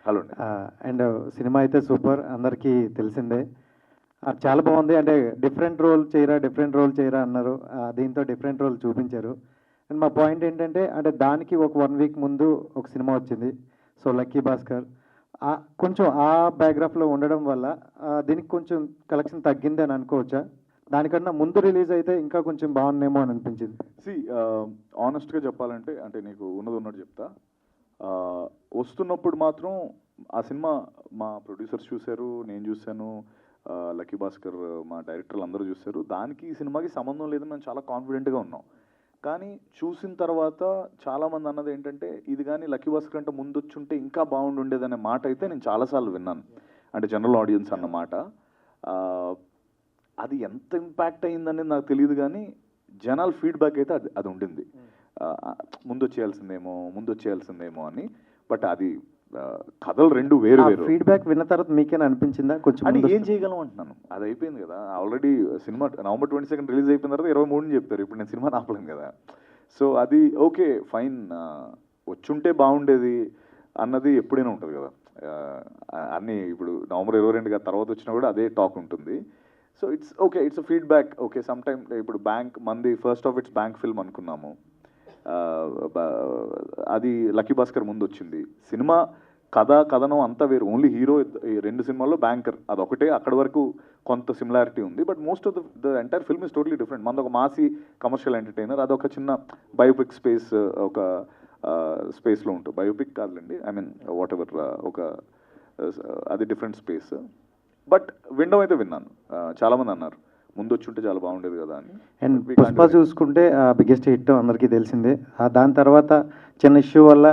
Hello and cinema అయితే super, అందరికీ తెలిసిందే. చాలా బాగుంది. అంటే డిఫరెంట్ రోల్ చేయరా అన్నారు. దీంతో డిఫరెంట్ రోల్ చూపించారు. అండ్ మా పాయింట్ ఏంటంటే, అంటే దానికి ఒక 1 వీక్ ముందు ఒక సినిమా వచ్చింది, సో లక్కీ భాస్కర్. కొంచెం ఆ బ్యాక్గ్రాఫ్లో ఉండడం వల్ల దీనికి కొంచెం కలెక్షన్ తగ్గింది అని అనుకోవచ్చా? దానికన్నా ముందు రిలీజ్ అయితే ఇంకా కొంచెం బాగుందేమో అని అనిపించింది. ఆనెస్ట్గా చెప్పాలంటే, అంటే నీకు ఉన్నట్టు చెప్తా. వస్తున్నప్పుడు మాత్రం ఆ సినిమా మా ప్రొడ్యూసర్స్ చూశారు, నేను చూశాను, లక్కీ భాస్కర్ మా డైరెక్టర్లు అందరూ చూశారు. దానికి ఈ సినిమాకి సంబంధం లేదని మేము చాలా కాన్ఫిడెంట్గా ఉన్నాం. కానీ చూసిన తర్వాత చాలామంది అన్నది ఏంటంటే, ఇది కానీ లక్కీ భాస్కర్ అంటే ముందు వచ్చుంటే ఇంకా బాగుండుండేదనే మాట అయితే నేను చాలాసార్లు విన్నాను. అంటే జనరల్ ఆడియన్స్ అన్న మాట. అది ఎంత ఇంపాక్ట్ అయిందనేది నాకు తెలియదు, కానీ జనాల ఫీడ్బ్యాక్ అయితే అది ఉండింది. ముందు వచ్చేయాల్సిందేమో అని. బట్ అది కథలు రెండు వేరు. ఫీడ్బ్యాక్ విన్న తర్వాత మీకేనా అనిపించిందా కొంచెం? అని ఏం చేయగలం అంటున్నాను. అది అయిపోయింది కదా ఆల్రెడీ. సినిమా November 22 రిలీజ్ అయిపోయిన తర్వాత 23 చెప్తారు. ఇప్పుడు నేను సినిమా ఆపలేను కదా. సో అది ఓకే ఫైన్, వచ్చుంటే బాగుండేది అన్నది ఎప్పుడైనా ఉంటుంది కదా. అన్నీ ఇప్పుడు November 22 తర్వాత వచ్చినా కూడా అదే టాక్ ఉంటుంది. So it's okay, it's a feedback. Okay some time ఇప్పుడు మంది first of it's bank film అనుకున్నాము. అది లక్కీ భాస్కర్ ముందు వచ్చింది. సినిమా కథనం అంతా వేరు. Only hero. ఈ 2 సినిమాల్లో బ్యాంకర్ అదొకటే. అక్కడి వరకు కొంత సిమిలారిటీ ఉంది. But most of the entire film is totally different. మనది ఒక మాసీ కమర్షియల్ ఎంటర్టైనర్, అదొక చిన్న బయోపిక్ స్పేస్, ఒక స్పేస్లో ఉంటుంది. బయోపిక్ కాదులేండి, ఐ మీన్ వాట్ ఎవర్, ఒక అది డిఫరెంట్ స్పేస్. బట్ వినడం అయితే విన్నాను. చాలామంది అన్నారు ముందు వచ్చి ఉంటే చాలా బాగుండేది కదా అని. అండ్ పుష్ప చూసుకుంటే బిగ్గెస్ట్ హిట్ అందరికీ తెలిసిందే. దాని తర్వాత చిన్న ఇష్యూ వల్ల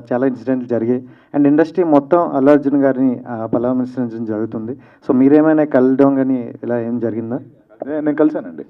చాలా ఇన్సిడెంట్లు జరిగాయి. అండ్ ఇండస్ట్రీ మొత్తం అల్లు అర్జున్ గారిని పరామర్శించడం జరుగుతుంది. సో మీరేమైనా కలవడం కానీ ఇలా ఏం జరిగిందా? నేను కలిశానండి.